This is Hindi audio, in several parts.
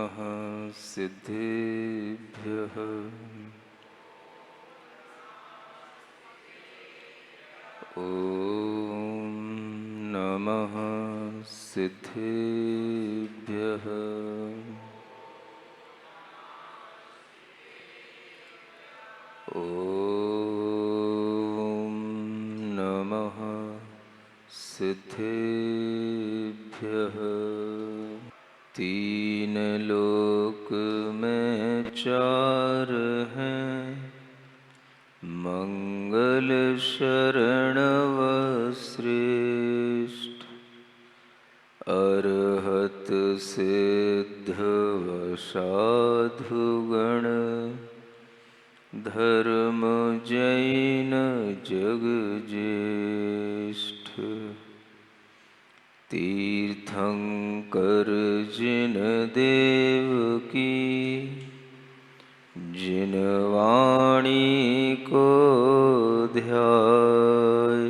नमः सिद्धेभ्यः। ॐ नमः सिद्धेभ्यः। ॐ नमः सिद्धेभ्यः। तीन लोक में चार हैं, मंगल शरण व श्रेष्ठ। अरहत सिद्ध व साधुगण, धर्म जैन जग ज्येष्ठ। तीर्थंकर जिन देव की, जिन वाणी को ध्याय।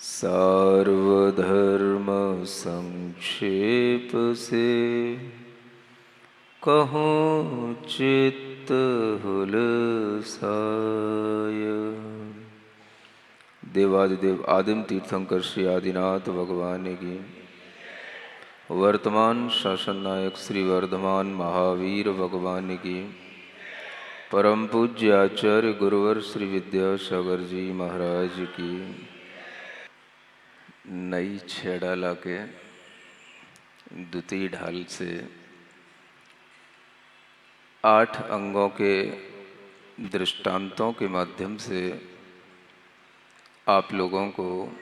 सार्वधर्म संक्षेप से, कहूँ चित्त हुलसाय। देवादिदेव आदिम तीर्थंकर श्री आदिनाथ भगवान की, वर्तमान शासन नायक श्री वर्धमान महावीर भगवान की, परम पूज्य आचार्य गुरुवर श्री विद्यासागर जी महाराज की। नई छेड़ाला के द्वितीय ढाल से 8 अंगों के दृष्टांतों के माध्यम से आप लोगों को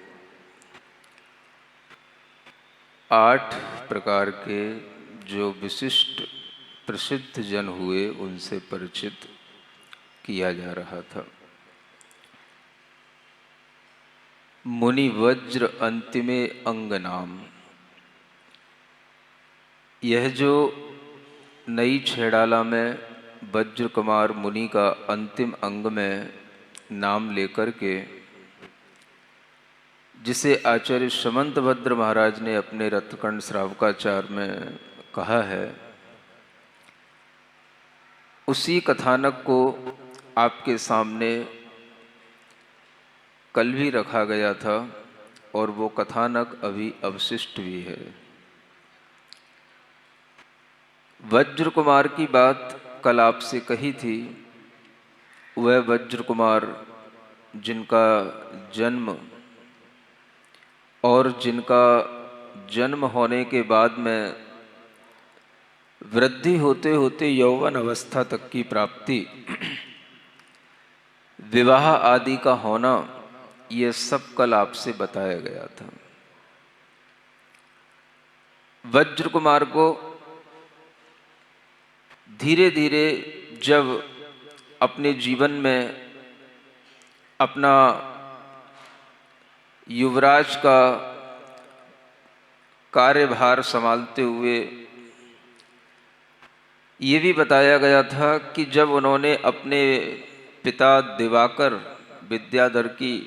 8 प्रकार के जो विशिष्ट प्रसिद्ध जन हुए उनसे परिचित किया जा रहा था। मुनि वज्र अंतिमे अंग नाम, यह जो नई छेड़ाला में वज्र कुमार मुनि का अंतिम अंग में नाम लेकर के, जिसे आचार्य समंतभद्र महाराज ने अपने रत्नकंड श्रावकाचार में कहा है, उसी कथानक को आपके सामने कल भी रखा गया था और वो कथानक अभी अवशिष्ट भी है। वज्र कुमार की बात कल आपसे कही थी। वह वज्र कुमार जिनका जन्म और जिनका जन्म होने के बाद में वृद्धि होते होते यौवन अवस्था तक की प्राप्ति, विवाह आदि का होना, ये सब कल आपसे बताया गया था। वज्र कुमार को धीरे धीरे जब अपने जीवन में अपना युवराज का कार्यभार संभालते हुए ये भी बताया गया था कि जब उन्होंने अपने पिता दिवाकर विद्याधर की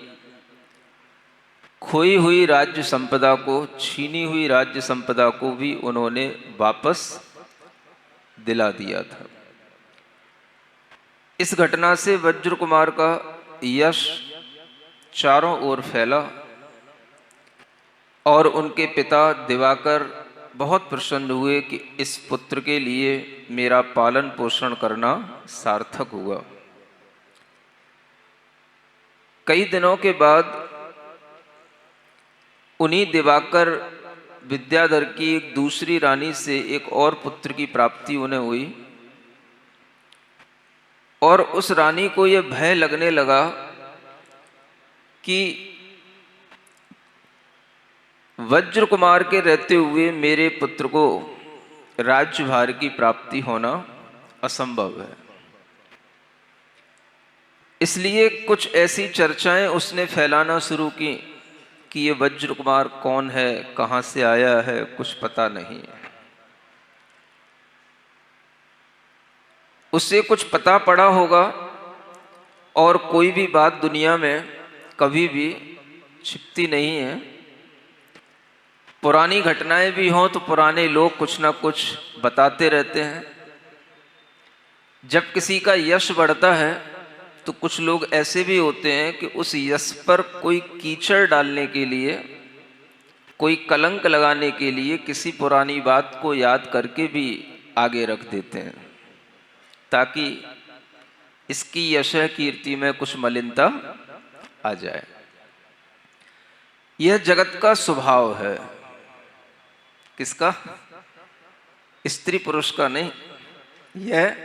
खोई हुई राज्य संपदा को, छीनी हुई राज्य संपदा को भी उन्होंने वापस दिला दिया था। इस घटना से वज्र कुमार का यश चारों ओर फैला और उनके पिता दिवाकर बहुत प्रसन्न हुए कि इस पुत्र के लिए मेरा पालन पोषण करना सार्थक हुआ। कई दिनों के बाद उन्हीं दिवाकर विद्याधर की एक दूसरी रानी से एक और पुत्र की प्राप्ति उन्हें हुई और उस रानी को यह भय लगने लगा कि वज्र कुमार के रहते हुए मेरे पुत्र को राज्यभार की प्राप्ति होना असंभव है। इसलिए कुछ ऐसी चर्चाएं उसने फैलाना शुरू की कि ये वज्र कुमार कौन है, कहाँ से आया है, कुछ पता नहीं है। उससे कुछ पता पड़ा होगा और कोई भी बात दुनिया में कभी भी छिपती नहीं है। पुरानी घटनाएं भी हों तो पुराने लोग कुछ ना कुछ बताते रहते हैं। जब किसी का यश बढ़ता है तो कुछ लोग ऐसे भी होते हैं कि उस यश पर कोई कीचड़ डालने के लिए, कोई कलंक लगाने के लिए किसी पुरानी बात को याद करके भी आगे रख देते हैं, ताकि इसकी यश कीर्ति में कुछ मलिनता आ जाए। यह जगत का स्वभाव है। किसका? स्त्री पुरुष का नहीं, यह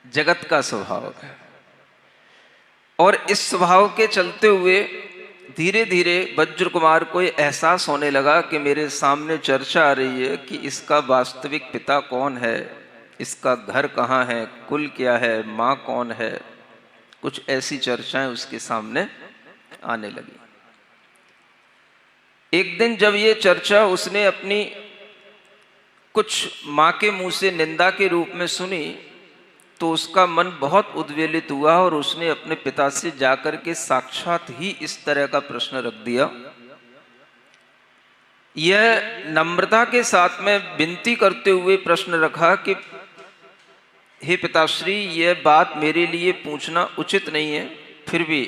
जगत का स्वभाव है। और इस स्वभाव के चलते हुए धीरे धीरे वज्र कुमार को ये एहसास होने लगा कि मेरे सामने चर्चा आ रही है कि इसका वास्तविक पिता कौन है, इसका घर कहाँ है, कुल क्या है, माँ कौन है। कुछ ऐसी चर्चाएं उसके सामने आने लगी। एक दिन जब ये चर्चा उसने अपनी कुछ माँ के मुंह से निंदा के रूप में सुनी तो उसका मन बहुत उद्वेलित हुआ और उसने अपने पिता से जाकर के साक्षात ही इस तरह का प्रश्न रख दिया। यह नम्रता के साथ में विनती करते हुए प्रश्न रखा कि हे पिताश्री, यह बात मेरे लिए पूछना उचित नहीं है, फिर भी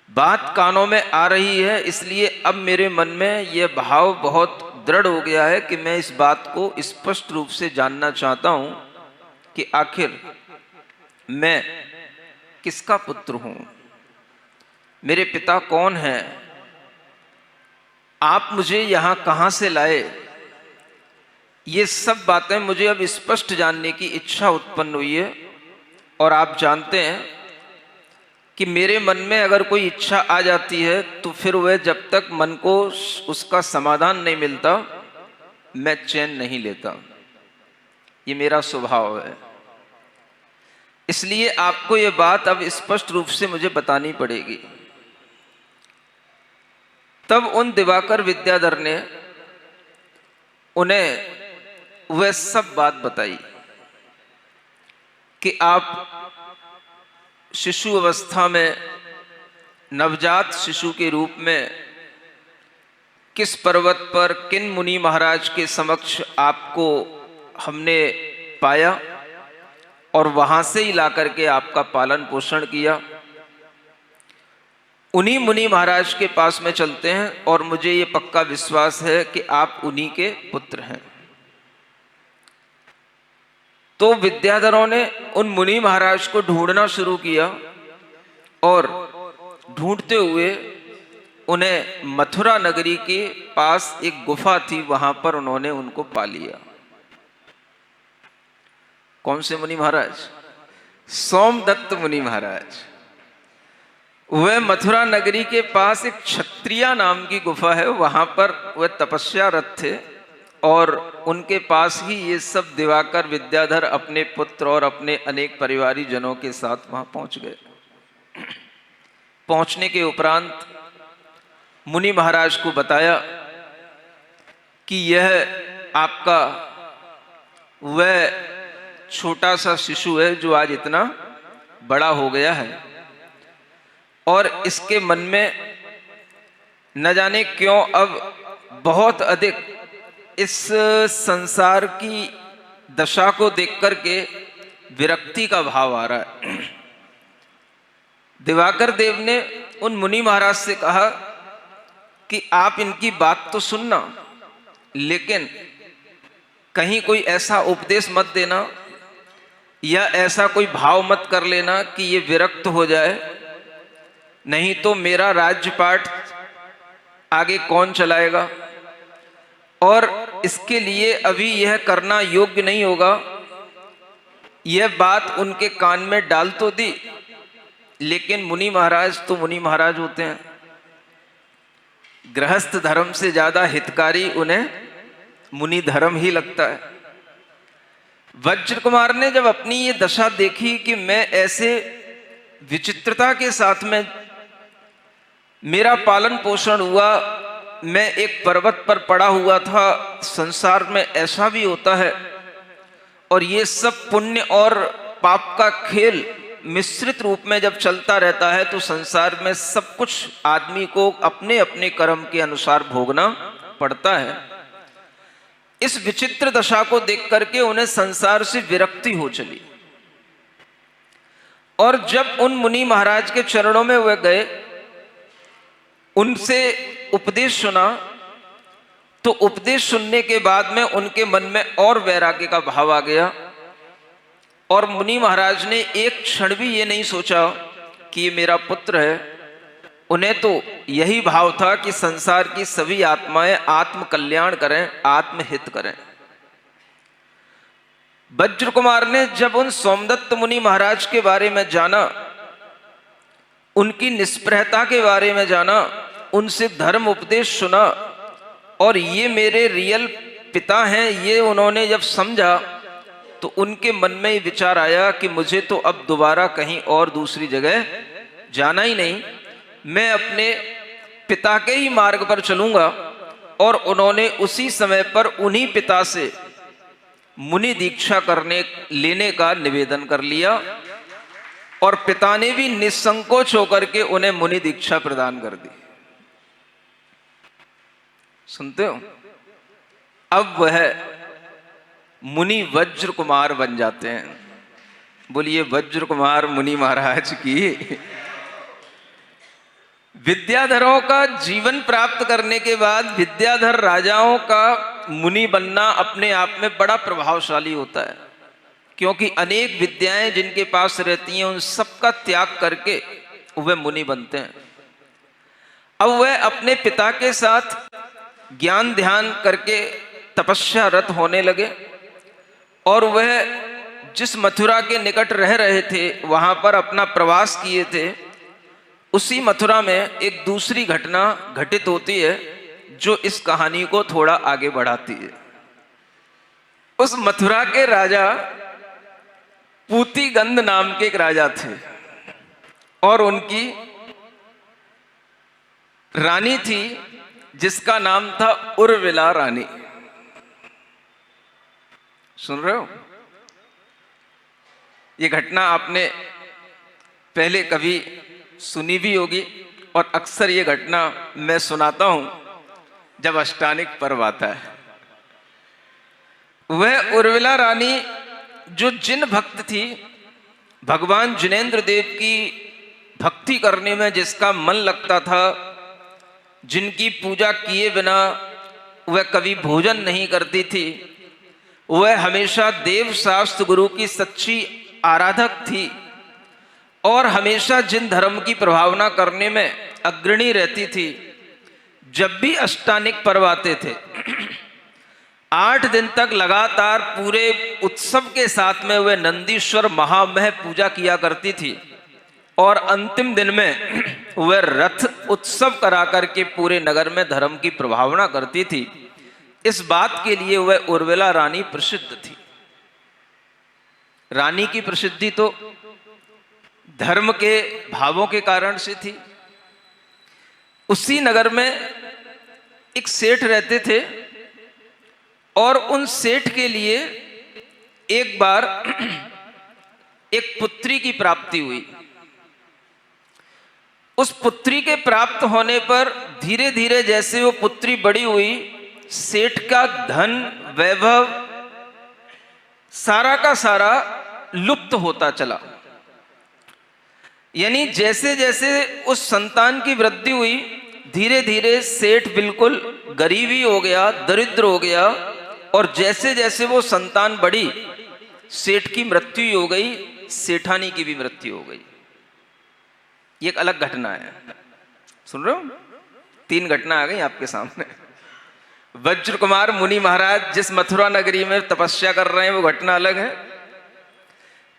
बात कानों में आ रही है, इसलिए अब मेरे मन में यह भाव बहुत दृढ़ हो गया है कि मैं इस बात को स्पष्ट रूप से जानना चाहता हूं कि आखिर मैं किसका पुत्र हूं, मेरे पिता कौन हैं, आप मुझे यहां कहां से लाए। ये सब बातें मुझे अब स्पष्ट जानने की इच्छा उत्पन्न हुई है। और आप जानते हैं कि मेरे मन में अगर कोई इच्छा आ जाती है तो फिर वह जब तक मन को उसका समाधान नहीं मिलता मैं चैन नहीं लेता। ये मेरा स्वभाव है। इसलिए आपको ये बात अब स्पष्ट रूप से मुझे बतानी पड़ेगी। तब उन दिवाकर विद्याधर ने उन्हें वह सब बात बताई कि आप शिशु अवस्था में, नवजात शिशु के रूप में किस पर्वत पर किन मुनि महाराज के समक्ष आपको हमने पाया और वहां से ही लाकर के आपका पालन पोषण किया। उन्हीं मुनि महाराज के पास में चलते हैं और मुझे ये पक्का विश्वास है कि आप उन्हीं के पुत्र हैं। तो विद्याधरों ने उन मुनि महाराज को ढूंढना शुरू किया और ढूंढते हुए उन्हें मथुरा नगरी के पास एक गुफा थी, वहां पर उन्होंने उनको पा लिया। कौन से मुनि महाराज? सोमदत्त मुनि महाराज। वह मथुरा नगरी के पास एक क्षत्रिया नाम की गुफा है, वहां पर वह तपस्यारत थे और उनके पास ही ये सब दिवाकर विद्याधर अपने पुत्र और अपने अनेक परिवारी जनों के साथ वहां पहुंच गए। पहुंचने के उपरांत मुनि महाराज को बताया कि यह आपका वह छोटा सा शिशु है जो आज इतना बड़ा हो गया है और इसके मन में न जाने क्यों अब बहुत अधिक इस संसार की दशा को देख करके विरक्ति का भाव आ रहा है। दिवाकर देव ने उन मुनि महाराज से कहा कि आप इनकी बात तो सुनना, लेकिन कहीं कोई ऐसा उपदेश मत देना या ऐसा कोई भाव मत कर लेना कि ये विरक्त हो जाए, नहीं तो मेरा राज्यपाठ आगे कौन चलाएगा। और इसके लिए अभी यह करना योग्य नहीं होगा। यह बात उनके कान में डाल तो दी, लेकिन मुनि महाराज तो मुनि महाराज होते हैं। गृहस्थ धर्म से ज्यादा हितकारी उन्हें मुनि धर्म ही लगता है। वज्र कुमार ने जब अपनी ये दशा देखी कि मैं ऐसे विचित्रता के साथ में मेरा पालन पोषण हुआ, मैं एक पर्वत पर पड़ा हुआ था, संसार में ऐसा भी होता है और ये सब पुण्य और पाप का खेल मिश्रित रूप में जब चलता रहता है तो संसार में सब कुछ आदमी को अपने अपने कर्म के अनुसार भोगना पड़ता है। इस विचित्र दशा को देख करके उन्हें संसार से विरक्ति हो चली, और जब उन मुनि महाराज के चरणों में वे गए, उनसे उपदेश सुना, तो उपदेश सुनने के बाद में उनके मन में और वैराग्य का भाव आ गया, और मुनि महाराज ने एक क्षण भी ये नहीं सोचा कि ये मेरा पुत्र है। उन्हें तो यही भाव था कि संसार की सभी आत्माएं आत्म कल्याण करें, आत्महित करें। वज्र कुमार ने जब उन सोमदत्त मुनि महाराज के बारे में जाना, उनकी निष्प्रहता के बारे में जाना, उनसे धर्म उपदेश सुना, और ये मेरे रियल पिता हैं, ये उन्होंने जब समझा, तो उनके मन में ही विचार आया कि मुझे तो अब दोबारा कहीं और दूसरी जगह जाना ही नहीं, मैं अपने पिता के ही मार्ग पर चलूंगा। और उन्होंने उसी समय पर उन्हीं पिता से मुनि दीक्षा लेने का निवेदन कर लिया, और पिता ने भी निसंकोच होकर के उन्हें मुनि दीक्षा प्रदान कर दी। सुनते हो? अब वह मुनि वज्र कुमार बन जाते हैं। बोलिए वज्र कुमार मुनि महाराज की। विद्याधरों का जीवन प्राप्त करने के बाद विद्याधर राजाओं का मुनि बनना अपने आप में बड़ा प्रभावशाली होता है, क्योंकि अनेक विद्याएं जिनके पास रहती हैं उन सबका त्याग करके वह मुनि बनते हैं। अब वह अपने पिता के साथ ज्ञान ध्यान करके तपस्या रत होने लगे, और वह जिस मथुरा के निकट रह रहे थे वहां पर अपना प्रवास किए थे, उसी मथुरा में एक दूसरी घटना घटित होती है जो इस कहानी को थोड़ा आगे बढ़ाती है। उस मथुरा के राजा पूतिगंध नाम के एक राजा थे, और उनकी रानी थी जिसका नाम था उर्विला रानी। सुन रहे हो? ये घटना आपने पहले कभी सुनी भी होगी, और अक्सर ये घटना मैं सुनाता हूं जब अष्टानिक पर्व आता है। वह उर्विला रानी जो जिन भक्त थी, भगवान जिनेंद्र देव की भक्ति करने में जिसका मन लगता था, जिनकी पूजा किए बिना वह कभी भोजन नहीं करती थी, वह हमेशा देव शास्त्र गुरु की सच्ची आराधक थी, और हमेशा जिन धर्म की प्रभावना करने में अग्रणी रहती थी। जब भी अष्टानिक पर्व आते थे 8 दिन तक लगातार पूरे उत्सव के साथ में वह नंदीश्वर महामह पूजा किया करती थी, और अंतिम दिन में वह रथ उत्सव करा करके पूरे नगर में धर्म की प्रभावना करती थी। इस बात के लिए वह उर्विला रानी प्रसिद्ध थी। रानी की प्रसिद्धि तो धर्म के भावों के कारण से थी। उसी नगर में एक सेठ रहते थे, और उन सेठ के लिए एक बार एक पुत्री की प्राप्ति हुई। उस पुत्री के प्राप्त होने पर धीरे धीरे जैसे वो पुत्री बड़ी हुई, सेठ का धन वैभव सारा का सारा लुप्त होता चला। यानी जैसे जैसे उस संतान की वृद्धि हुई, धीरे धीरे सेठ बिल्कुल गरीबी हो गया, दरिद्र हो गया, और जैसे जैसे वो संतान बढ़ी, सेठ की मृत्यु हो गई, सेठानी की भी मृत्यु हो गई। ये एक अलग घटना है। सुन रहे हो? 3 घटना आ गई आपके सामने। वज्र कुमार मुनि महाराज जिस मथुरा नगरी में तपस्या कर रहे हैं वो घटना अलग है।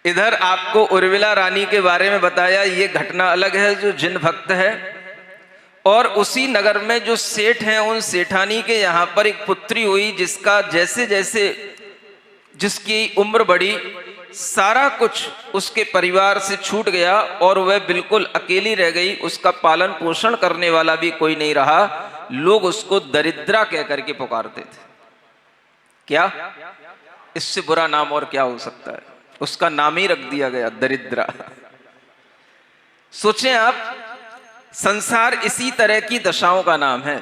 इधर आपको उर्विला रानी के बारे में बताया, ये घटना अलग है जो जिन भक्त है। और उसी नगर में जो सेठ हैं, उन सेठानी के यहाँ पर एक पुत्री हुई, जिसका जैसे जैसे जिसकी उम्र बढ़ी, सारा कुछ उसके परिवार से छूट गया, और वह बिल्कुल अकेली रह गई। उसका पालन पोषण करने वाला भी कोई नहीं रहा। लोग उसको दरिद्रा कह करके पुकारते थे। क्या इससे बुरा नाम और क्या हो सकता है? उसका नाम ही रख दिया गया दरिद्रा। सोचें आप, संसार इसी तरह की दशाओं का नाम है।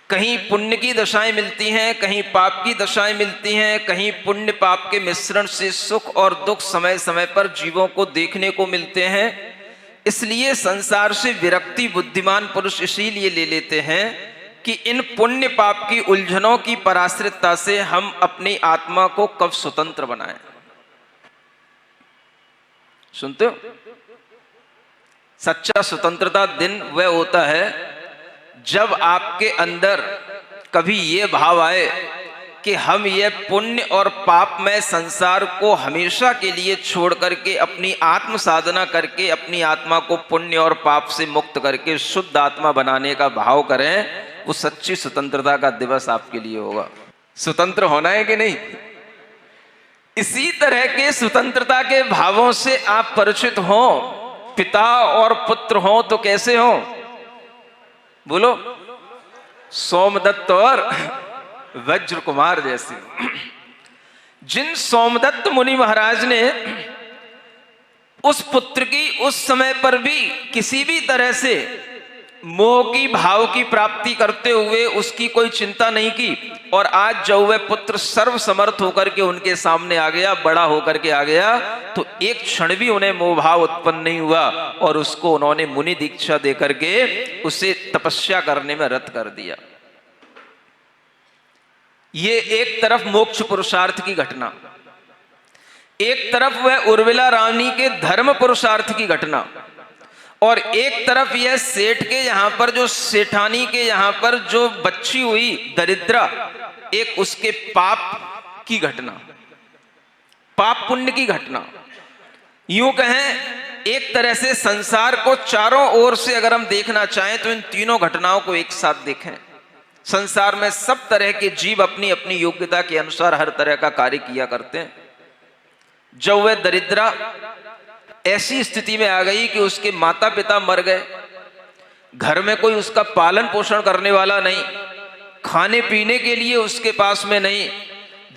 कहीं पुण्य की दशाएं मिलती हैं, कहीं पाप की दशाएं मिलती हैं, कहीं पुण्य पाप के मिश्रण से सुख और दुख समय समय पर जीवों को देखने को मिलते हैं। इसलिए संसार से विरक्ति बुद्धिमान पुरुष इसीलिए ले लेते हैं कि इन पुण्य पाप की उलझनों की पराश्रितता से हम अपनी आत्मा को कब स्वतंत्र बनाएं। सुनते हो? सच्चा स्वतंत्रता दिन वह होता है जब आपके अंदर कभी ये भाव आए कि हम ये पुण्य और पापमय संसार को हमेशा के लिए छोड़ करके अपनी आत्म साधना करके अपनी आत्मा को पुण्य और पाप से मुक्त करके शुद्ध आत्मा बनाने का भाव करें। वो सच्ची स्वतंत्रता का दिवस आपके लिए होगा। स्वतंत्र होना है कि नहीं? इसी तरह के स्वतंत्रता के भावों से आप परिचित हो। पिता और पुत्र हो तो कैसे हो? बोलो, सोमदत्त और वज्र कुमार जैसे। जिन सोमदत्त मुनि महाराज ने उस पुत्र की उस समय पर भी किसी भी तरह से मोह की भाव की प्राप्ति करते हुए उसकी कोई चिंता नहीं की, और आज जब वह पुत्र सर्व समर्थ होकर के उनके सामने आ गया, बड़ा होकर के आ गया, तो एक क्षण भी उन्हें मोह भाव उत्पन्न नहीं हुआ और उसको उन्होंने मुनि दीक्षा देकर के उसे तपस्या करने में रत कर दिया। ये एक तरफ मोक्ष पुरुषार्थ की घटना, एक तरफ वह उर्मिला रानी के धर्म पुरुषार्थ की घटना, और एक तरफ यह सेठ के यहां पर जो सेठानी के यहां पर जो बच्ची हुई दरिद्रा, एक उसके पाप की घटना, पाप पुण्य की घटना। यूं कहें एक तरह से संसार को चारों ओर से अगर हम देखना चाहें तो इन तीनों घटनाओं को एक साथ देखें। संसार में सब तरह के जीव अपनी अपनी योग्यता के अनुसार हर तरह का कार्य किया करते हैं। जब वह दरिद्रा ऐसी स्थिति में आ गई कि उसके माता पिता मर गए, घर में कोई उसका पालन पोषण करने वाला नहीं, खाने पीने के लिए उसके पास में नहीं,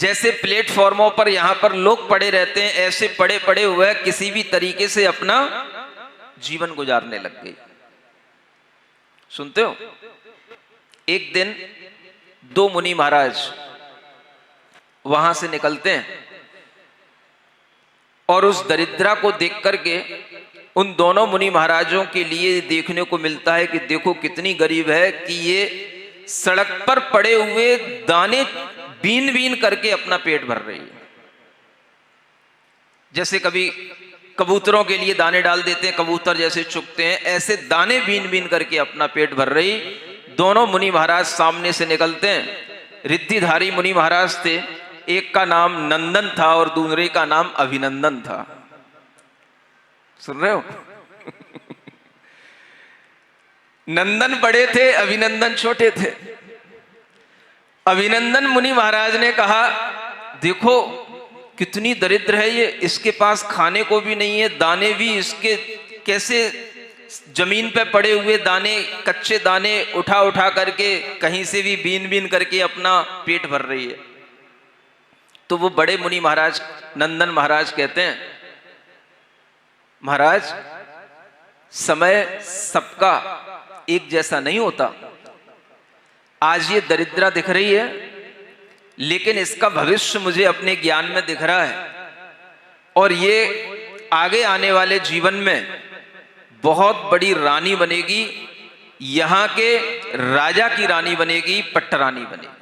जैसे प्लेटफॉर्मों पर यहां पर लोग पड़े रहते हैं ऐसे पड़े पड़े हुए किसी भी तरीके से अपना जीवन गुजारने लग गई। सुनते हो? एक दिन दो मुनि महाराज वहां से निकलते हैं और उस दरिद्रा को देख करके उन दोनों मुनि महाराजों के लिए देखने को मिलता है कि देखो कितनी गरीब है कि ये सड़क पर पड़े हुए दाने बीन बीन करके अपना पेट भर रही है। जैसे कभी कबूतरों के लिए दाने डाल देते हैं, कबूतर जैसे चुगते हैं, ऐसे दाने बीन बीन करके अपना पेट भर रही। दोनों मुनि महाराज सामने से निकलते हैं। रिद्धिधारी मुनि महाराज थे, एक का नाम नंदन था और दूसरे का नाम अभिनंदन था। सुन रहे हो? नंदन बड़े थे, अभिनंदन छोटे थे। अभिनंदन मुनि महाराज ने कहा, देखो कितनी दरिद्र है ये, इसके पास खाने को भी नहीं है, दाने भी इसके कैसे जमीन पे पड़े हुए दाने, कच्चे दाने उठा उठा करके कहीं से भी बीन बीन करके अपना पेट भर रही है। तो वो बड़े मुनि महाराज नंदन महाराज कहते हैं, महाराज समय सबका एक जैसा नहीं होता। आज ये दरिद्रा दिख रही है, लेकिन इसका भविष्य मुझे अपने ज्ञान में दिख रहा है, और ये आगे आने वाले जीवन में बहुत बड़ी रानी बनेगी, यहां के राजा की रानी बनेगी, पट्टरानी बनेगी।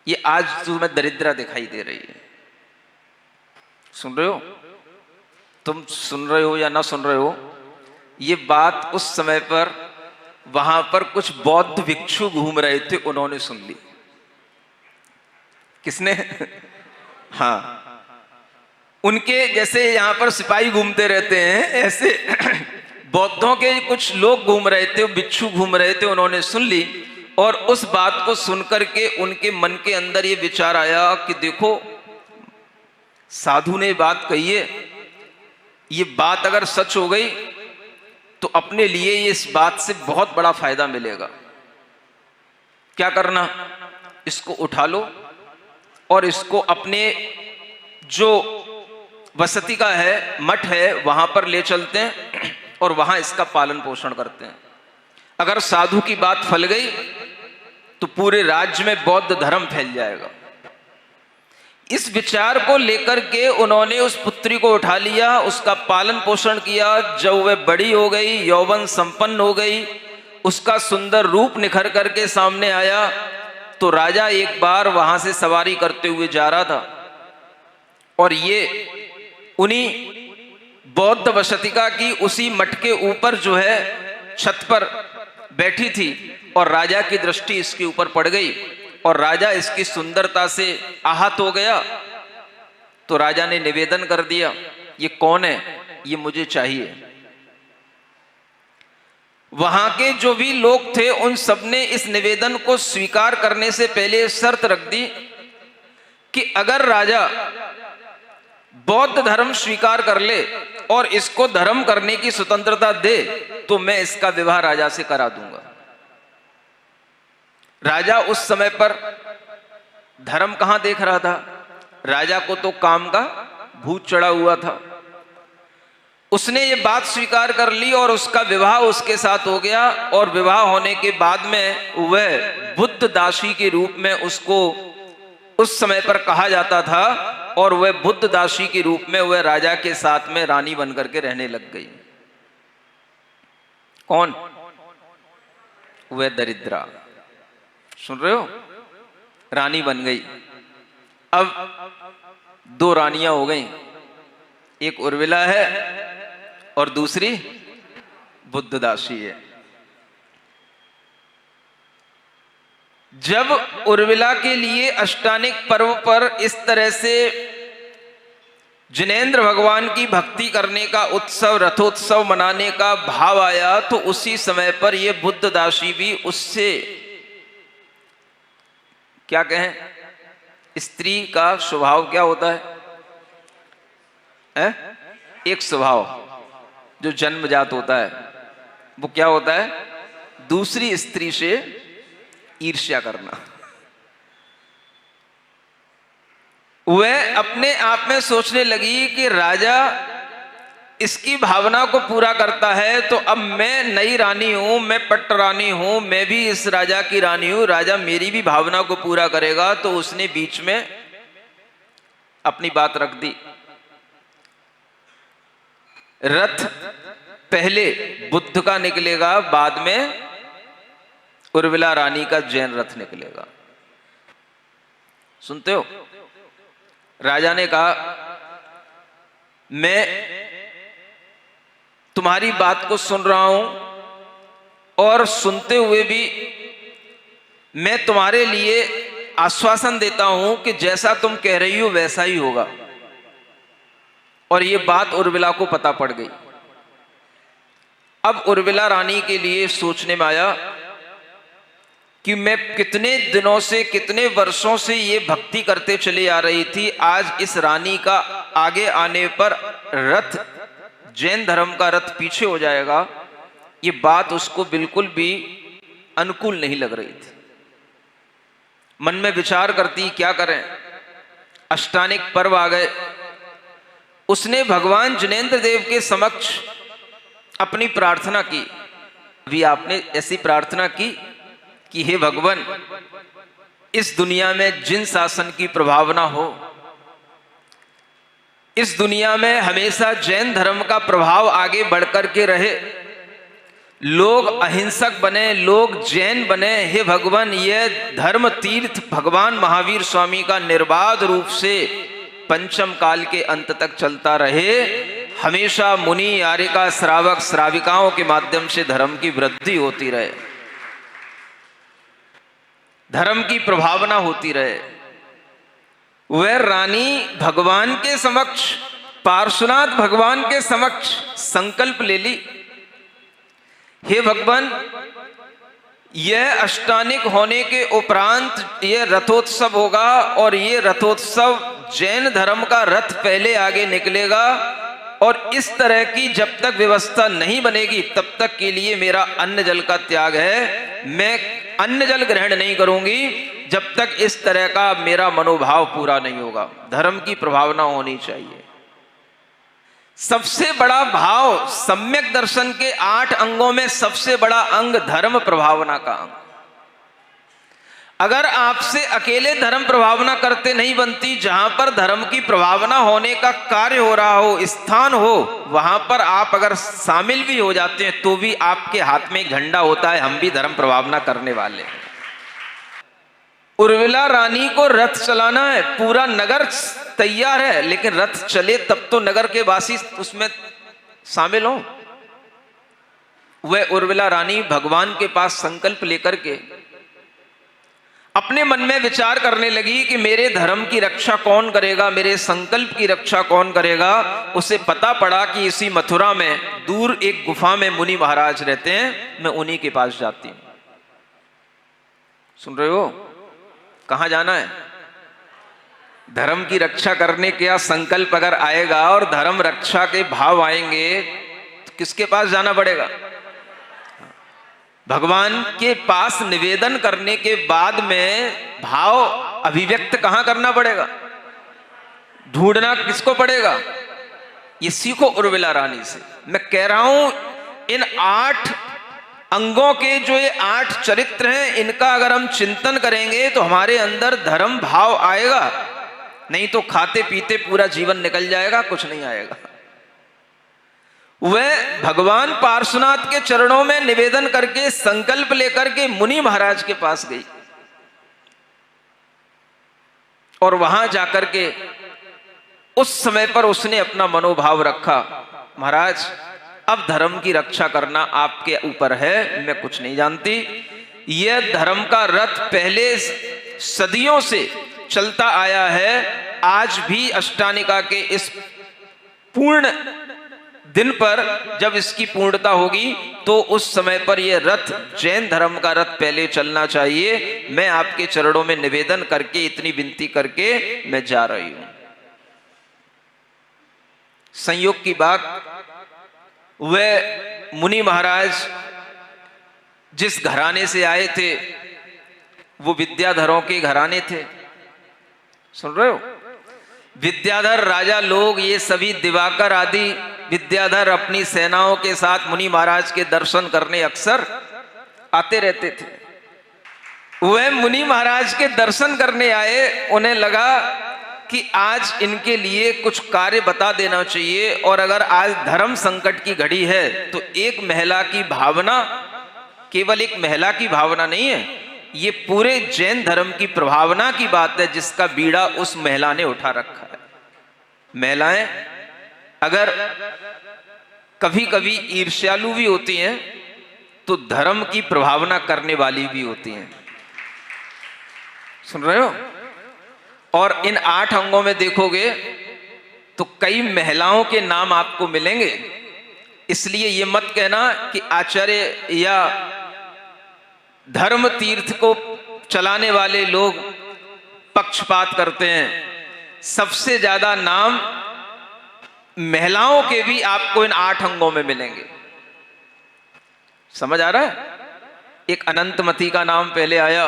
ये आज तुम्हें दरिद्रा दिखाई दे रही है। सुन रहे हो? तुम सुन रहे हो या ना सुन रहे हो, ये बात उस समय पर वहां पर कुछ बौद्ध भिक्षु घूम रहे थे, उन्होंने सुन ली। किसने? हाँ, उनके जैसे यहां पर सिपाही घूमते रहते हैं, ऐसे बौद्धों के कुछ लोग घूम रहे थे, भिक्षु घूम रहे थे, उन्होंने सुन ली। और उस बात को सुनकर के उनके मन के अंदर ये विचार आया कि देखो साधु ने बात कही है, ये बात अगर सच हो गई तो अपने लिए इस बात से बहुत बड़ा फायदा मिलेगा। क्या करना? इसको उठा लो और इसको अपने जो वसति का है, मठ है, वहां पर ले चलते हैं और वहां इसका पालन पोषण करते हैं। अगर साधु की बात फल गई तो पूरे राज्य में बौद्ध धर्म फैल जाएगा। इस विचार को लेकर के उन्होंने उस पुत्री को उठा लिया, उसका पालन पोषण किया। जब वह बड़ी हो गई, यौवन संपन्न हो गई, उसका सुंदर रूप निखर करके सामने आया, तो राजा एक बार वहां से सवारी करते हुए जा रहा था और ये उन्हीं बौद्ध वसतिका की उसी मठ के ऊपर जो है छत पर बैठी थी और राजा की दृष्टि इसके ऊपर पड़ गई और राजा इसकी सुंदरता से आहत हो गया। तो राजा ने निवेदन कर दिया, ये कौन है, ये मुझे चाहिए। वहां के जो भी लोग थे उन सबने इस निवेदन को स्वीकार करने से पहले शर्त रख दी कि अगर राजा बौद्ध धर्म स्वीकार कर ले और इसको धर्म करने की स्वतंत्रता दे तो मैं इसका विवाह राजा से करा दूंगा। राजा उस समय पर धर्म कहां देख रहा था, राजा को तो काम का भूत चढ़ा हुआ था। उसने ये बात स्वीकार कर ली और उसका विवाह उसके साथ हो गया और विवाह होने के बाद में वह बुद्ध दासी के रूप में उसको उस समय पर कहा जाता था और वह बुद्ध दासी के रूप में वह राजा के साथ में रानी बनकर के रहने लग गई। कौन? वह दरिद्रा। सुन रहे हो? रानी बन गई। अब दो रानियां हो गई, एक उर्मिला है और दूसरी बुद्ध दासी है। जब उर्मिला के लिए अष्टानिक पर्व पर इस तरह से जिनेंद्र भगवान की भक्ति करने का उत्सव, रथोत्सव मनाने का भाव आया, तो उसी समय पर यह बुद्ध दासी भी उससे क्या कहें, स्त्री का स्वभाव क्या होता है? एक स्वभाव जो जन्मजात होता है वो क्या होता है? दूसरी स्त्री से ईर्ष्या करना। वह अपने आप में सोचने लगी कि राजा इसकी भावना को पूरा करता है तो अब मैं नई रानी हूं, मैं पट्ट रानी हूं, मैं भी इस राजा की रानी हूं, राजा मेरी भी भावना को पूरा करेगा। तो उसने बीच में अपनी बात रख दी। रथ पहले बुद्ध का निकलेगा, बाद में उर्मिला रानी का जैन रथ निकलेगा। सुनते हो? राजा ने कहा मैं तुम्हारी बात को सुन रहा हूं और सुनते हुए भी मैं तुम्हारे लिए आश्वासन देता हूं कि जैसा तुम कह रही हो वैसा ही होगा। और यह बात उर्मिला को पता पड़ गई। अब उर्मिला रानी के लिए सोचने में आया कि मैं कितने दिनों से, कितने वर्षों से ये भक्ति करते चली आ रही थी, आज इस रानी का आगे आने पर रथ, जैन धर्म का रथ पीछे हो जाएगा, ये बात उसको बिल्कुल भी अनुकूल नहीं लग रही थी। मन में विचार करती क्या करें। अष्टानिक पर्व आ गए। उसने भगवान जिनेंद्र देव के समक्ष अपनी प्रार्थना की। अभी आपने ऐसी प्रार्थना की कि हे भगवान, इस दुनिया में जिन शासन की प्रभावना हो, इस दुनिया में हमेशा जैन धर्म का प्रभाव आगे बढ़कर के रहे, लोग अहिंसक बने, लोग जैन बने। हे भगवान, यह धर्म तीर्थ भगवान महावीर स्वामी का निर्बाध रूप से पंचम काल के अंत तक चलता रहे। हमेशा मुनि, आर्यिका, श्रावक, श्राविकाओं के माध्यम से धर्म की वृद्धि होती रहे, धर्म की प्रभावना होती रहे। वह रानी भगवान के समक्ष, पार्श्वनाथ भगवान के समक्ष संकल्प ले ली, हे भगवान, यह अष्टानिक होने के उपरांत यह रथोत्सव होगा और यह रथोत्सव जैन धर्म का रथ पहले आगे निकलेगा और इस तरह की जब तक व्यवस्था नहीं बनेगी तब तक के लिए मेरा अन्न जल का त्याग है। मैं अन्न जल ग्रहण नहीं करूंगी जब तक इस तरह का मेरा मनोभाव पूरा नहीं होगा। धर्म की प्रभावना होनी चाहिए। सबसे बड़ा भाव सम्यक दर्शन के 8 अंगों में सबसे बड़ा अंग धर्म प्रभावना का अंग। अगर आपसे अकेले धर्म प्रभावना करते नहीं बनती, जहां पर धर्म की प्रभावना होने का कार्य हो रहा हो, स्थान हो, वहां पर आप अगर शामिल भी हो जाते हैं तो भी आपके हाथ में एक झंडा होता है, हम भी धर्म प्रभावना करने वाले हैं। उर्मिला रानी को रथ चलाना है, पूरा नगर तैयार है, लेकिन रथ चले तब तो नगर के वासी उसमें शामिल हो। वह उर्मिला रानी भगवान के पास संकल्प लेकर के अपने मन में विचार करने लगी कि मेरे धर्म की रक्षा कौन करेगा, मेरे संकल्प की रक्षा कौन करेगा। उसे पता पड़ा कि इसी मथुरा में दूर एक गुफा में मुनि महाराज रहते हैं, मैं उन्हीं के पास जाती हूं। सुन रहे हो, कहां जाना है? धर्म की रक्षा करने का संकल्प अगर आएगा और धर्म रक्षा के भाव आएंगे तो किसके पास जाना पड़ेगा? भगवान के पास निवेदन करने के बाद में भाव अभिव्यक्त कहां करना पड़ेगा? ढूंढना किसको पड़ेगा? ये सीखो उर्मिला रानी से। मैं कह रहा हूं इन 8 अंगों के जो ये 8 चरित्र हैं, इनका अगर हम चिंतन करेंगे तो हमारे अंदर धर्म भाव आएगा, नहीं तो खाते पीते पूरा जीवन निकल जाएगा, कुछ नहीं आएगा। वह भगवान पार्श्वनाथ के चरणों में निवेदन करके संकल्प लेकर के मुनि महाराज के पास गई और वहां जाकर के उस समय पर उसने अपना मनोभाव रखा, महाराज अब धर्म की रक्षा करना आपके ऊपर है, मैं कुछ नहीं जानती। यह धर्म का रथ पहले सदियों से चलता आया है, आज भी अष्टानिका के इस पूर्ण दिन पर जब इसकी पूर्णता होगी तो उस समय पर यह रथ, जैन धर्म का रथ पहले चलना चाहिए। मैं आपके चरणों में निवेदन करके, इतनी विनती करके मैं जा रही हूं। संयोग की बात, वह मुनि महाराज जिस घराने से आए थे वो विद्याधरों के घराने थे। सुन रहे हो? विद्याधर राजा लोग, ये सभी दिवाकर आदि विद्याधर अपनी सेनाओं के साथ मुनि महाराज के दर्शन करने अक्सर आते रहते थे। वह मुनि महाराज के दर्शन करने आए, उन्हें लगा कि आज इनके लिए कुछ कार्य बता देना चाहिए, और अगर आज धर्म संकट की घड़ी है तो एक महिला की भावना, केवल एक महिला की भावना नहीं है, ये पूरे जैन धर्म की प्रभावना की बात है, जिसका बीड़ा उस महिला ने उठा रखा है। महिलाएं अगर कभी कभी ईर्ष्यालु भी होती हैं तो धर्म की प्रभावना करने वाली भी होती हैं। सुन रहे हो? और इन 8 अंगों में देखोगे तो कई महिलाओं के नाम आपको मिलेंगे। इसलिए ये मत कहना कि आचार्य या धर्म तीर्थ को चलाने वाले लोग पक्षपात करते हैं। सबसे ज्यादा नाम महिलाओं के भी आपको इन 8 अंगों में मिलेंगे। समझ आ रहा है? एक अनंतमती का नाम पहले आया,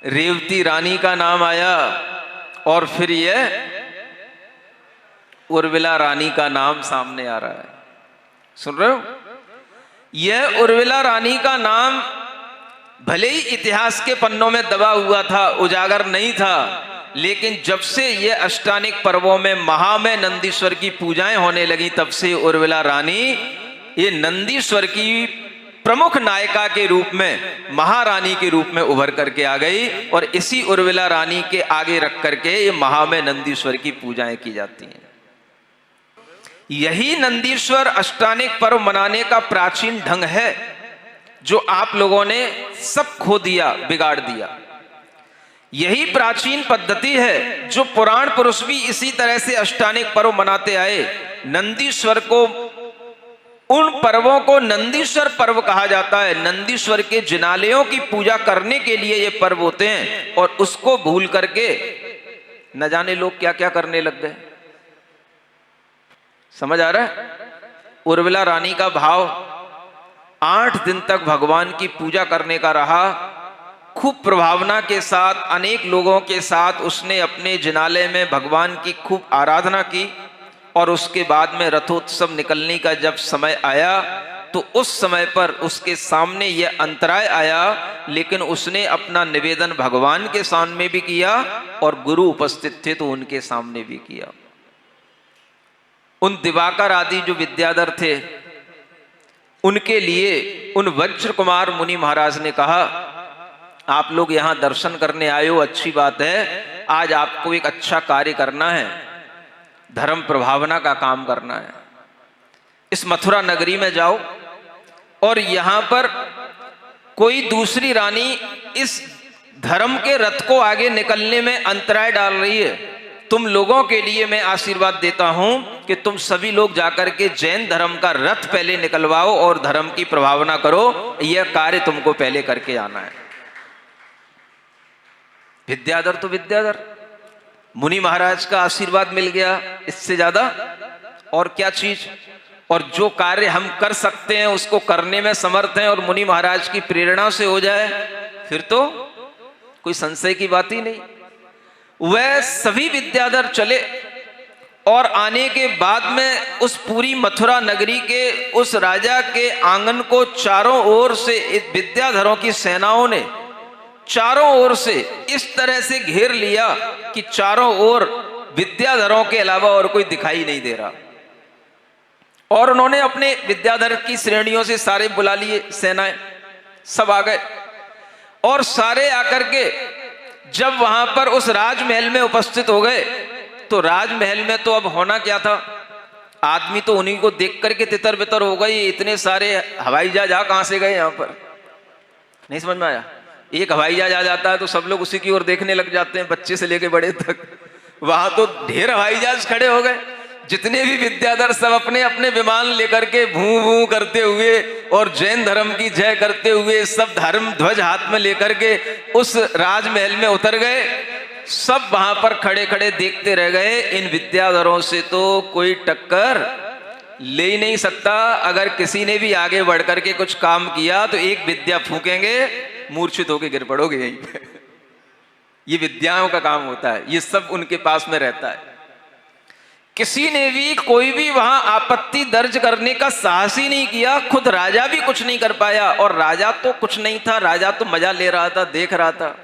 रेवती रानी का नाम आया, और फिर यह उर्मिला रानी का नाम सामने आ रहा है। सुन रहे हो? यह उर्मिला रानी का नाम भले ही इतिहास के पन्नों में दबा हुआ था, उजागर नहीं था, लेकिन जब से ये अष्टानिक पर्वों में महामय नंदीश्वर की पूजाएं होने लगी, तब से उर्मिला रानी ये नंदीश्वर की प्रमुख नायिका के रूप में, महारानी के रूप में उभर करके आ गई, और इसी उर्मिला रानी के आगे रख करके ये महामय नंदीश्वर की पूजाएं की जाती हैं। यही नंदीश्वर अष्टानिक पर्व मनाने का प्राचीन ढंग है, जो आप लोगों ने सब खो दिया, बिगाड़ दिया। यही प्राचीन पद्धति है जो पुराण पुरुष भी इसी तरह से अष्टानिक पर्व मनाते आए। नंदीश्वर को, उन पर्वों को नंदीश्वर पर्व कहा जाता है। नंदीश्वर के जिनालयों की पूजा करने के लिए ये पर्व होते हैं, और उसको भूल करके न जाने लोग क्या क्या करने लग गए। समझ आ रहा है? उर्मिला रानी का भाव 8 दिन तक भगवान की पूजा करने का रहा। खूब प्रभावना के साथ, अनेक लोगों के साथ उसने अपने जिनालय में भगवान की खूब आराधना की, और उसके बाद में रथोत्सव निकलने का जब समय आया तो उस समय पर उसके सामने यह अंतराय आया, लेकिन उसने अपना निवेदन भगवान के सामने भी किया और गुरु उपस्थित थे तो उनके सामने भी किया। उन दिवाकर आदि जो विद्याधर थे उनके लिए उन वज्र कुमार मुनि महाराज ने कहा, आप लोग यहां दर्शन करने आए हो, अच्छी बात है, आज आपको एक अच्छा कार्य करना है, धर्म प्रभावना का काम करना है। इस मथुरा नगरी में जाओ और यहां पर कोई दूसरी रानी इस धर्म के रथ को आगे निकलने में अंतराय डाल रही है, तुम लोगों के लिए मैं आशीर्वाद देता हूं कि तुम सभी लोग जाकर के जैन धर्म का रथ पहले निकलवाओ और धर्म की प्रभावना करो, यह कार्य तुमको पहले करके आना है। विद्याधर तो विद्याधर, मुनि महाराज का आशीर्वाद मिल गया, इससे ज्यादा और क्या चीज। और जो कार्य हम कर सकते हैं उसको करने में समर्थ हैं और मुनि महाराज की प्रेरणा से हो जाए फिर तो कोई संशय की बात ही नहीं। वह सभी विद्याधर चले और आने के बाद में उस पूरी मथुरा नगरी के उस राजा के आंगन को चारों ओर से विद्याधरों की सेनाओं ने चारों ओर से इस तरह से घेर लिया कि चारों ओर विद्याधरों के अलावा और कोई दिखाई नहीं दे रहा। और उन्होंने अपने विद्याधर की श्रेणियों से सारे बुला लिए, सेनाएं सब आ गए और सारे आकर के जब वहां पर उस राजमहल में उपस्थित हो गए तो राजमहल में तो अब होना क्या था, आदमी तो उन्हीं को देख करके तितर बितर हो गए। इतने सारे हवाई जहाज कहां से गए, यहां पर नहीं समझ में आया। एक हवाई जहाज आ जाता है तो सब लोग उसी की ओर देखने लग जाते हैं, बच्चे से लेके बड़े तक। वहां तो ढेर हवाई जहाज खड़े हो गए, जितने भी विद्याधर सब अपने अपने विमान लेकर के भू भू करते हुए और जैन धर्म की जय करते हुए सब धर्म ध्वज हाथ में लेकर के उस राजमहल में उतर गए। सब वहां पर खड़े खड़े देखते रह गए। इन विद्याधरों से तो कोई टक्कर ले ही नहीं सकता। अगर किसी ने भी आगे बढ़ करके कुछ काम किया तो एक विद्या फूकेंगे, मूर्छित होकर गिर पड़ोगे यहीं पे। ये विद्याओं का काम होता है, ये सब उनके पास में रहता है। किसी ने भी कोई भी वहां आपत्ति दर्ज करने का साहस ही नहीं किया। खुद राजा भी कुछ नहीं कर पाया और राजा तो कुछ नहीं था, राजा तो मजा ले रहा था, देख रहा था।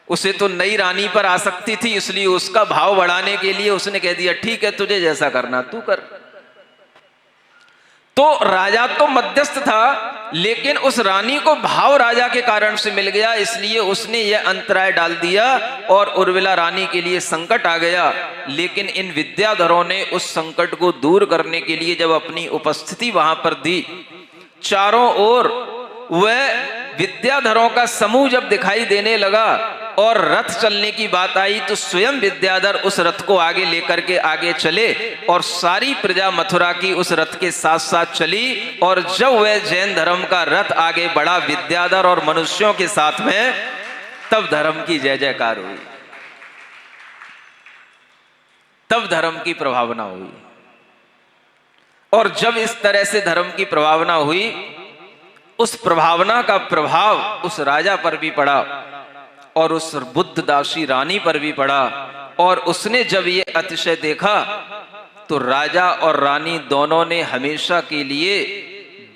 उसे तो नई रानी पर आसक्ति थी, इसलिए उसका भाव बढ़ाने के लिए उसने कह दिया ठीक है तुझे जैसा करना तू कर। तो राजा तो मध्यस्थ था, लेकिन उस रानी को भाव राजा के कारण से मिल गया, इसलिए उसने यह अंतराय डाल दिया और उर्मिला रानी के लिए संकट आ गया। लेकिन इन विद्याधरों ने उस संकट को दूर करने के लिए जब अपनी उपस्थिति वहां पर दी, चारों ओर वह विद्याधरों का समूह जब दिखाई देने लगा और रथ चलने की बात आई तो स्वयं विद्याधर उस रथ को आगे लेकर के आगे चले और सारी प्रजा मथुरा की उस रथ के साथ साथ चली। और जब वह जैन धर्म का रथ आगे बढ़ा विद्याधर और मनुष्यों के साथ में, तब धर्म की जय जयकार हुई, तब धर्म की प्रभावना हुई। और जब इस तरह से धर्म की प्रभावना हुई, उस प्रभावना का प्रभाव उस राजा पर भी पड़ा और उस बुद्ध दासी रानी पर भी पड़ा। और उसने जब ये अतिशय देखा तो राजा और रानी दोनों ने हमेशा के लिए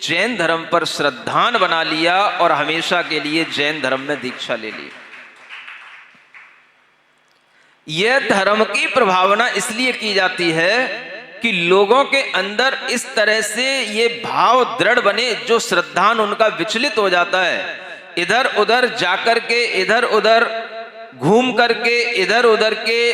जैन धर्म पर श्रद्धान बना लिया और हमेशा के लिए जैन धर्म में दीक्षा ले ली। यह धर्म की प्रभावना इसलिए की जाती है कि लोगों के अंदर इस तरह से ये भाव दृढ़ बने, जो श्रद्धान उनका विचलित हो जाता है, इधर उधर जाकर के, इधर उधर घूम करके, इधर उधर के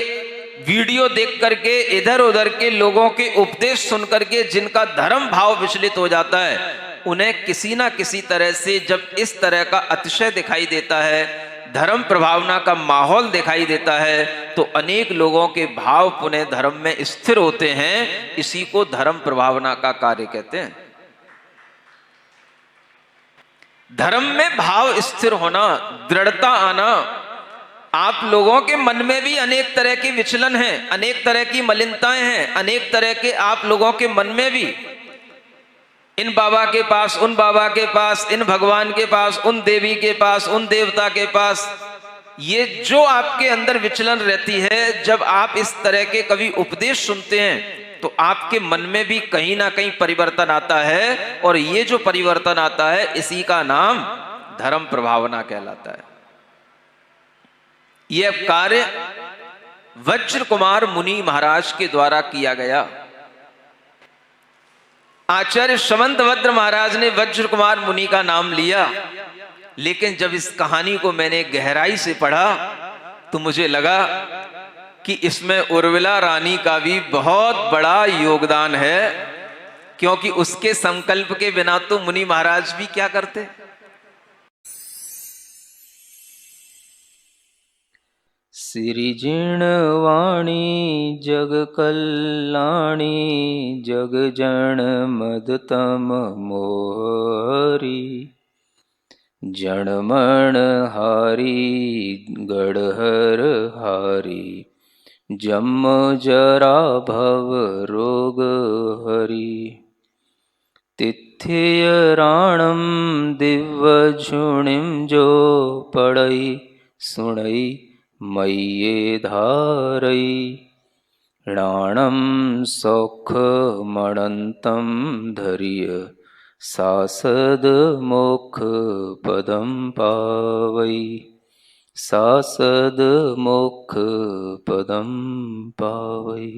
वीडियो देख करके, इधर उधर के लोगों के उपदेश सुन करके जिनका धर्म भाव विचलित हो जाता है, उन्हें किसी ना किसी तरह से जब इस तरह का अतिशय दिखाई देता है, धर्म प्रभावना का माहौल दिखाई देता है, तो अनेक लोगों के भाव पुनः धर्म में स्थिर होते हैं। इसी को धर्म प्रभावना का कार्य कहते हैं। धर्म में भाव स्थिर होना, दृढ़ता आना। आप लोगों के मन में भी अनेक तरह के विचलन हैं, अनेक तरह की मलिनताएं हैं, अनेक तरह के आप लोगों के मन में भी इन बाबा के पास, उन बाबा के पास, इन भगवान के पास, उन देवी के पास, उन देवता के पास, ये जो आपके अंदर विचलन रहती है, जब आप इस तरह के कभी उपदेश सुनते हैं तो आपके मन में भी कहीं ना कहीं परिवर्तन आता है, और ये जो परिवर्तन आता है इसी का नाम धर्म प्रभावना कहलाता है। यह कार्य वज्र कुमार मुनि महाराज के द्वारा किया गया। आचार्य समंतभद्र महाराज ने वज्र कुमार मुनि का नाम लिया, लेकिन जब इस कहानी को मैंने गहराई से पढ़ा तो मुझे लगा कि इसमें उर्मिला रानी का भी बहुत बड़ा योगदान है, क्योंकि उसके संकल्प के बिना तो मुनि महाराज भी क्या करते। सिरिजिण वाणी जग कल्याणी जग जन मदतम मोहरी जनमण हारी गढ़हर हारी जम जरा भव रोग हरि तिथ्य राणम दिव्य झुणिम जो पड़ई सुणई मय्ये धारई राणम सौख मणंतम धरिय सासद मोक्ष पदम पावई सासद मोक्ष पदम पावई।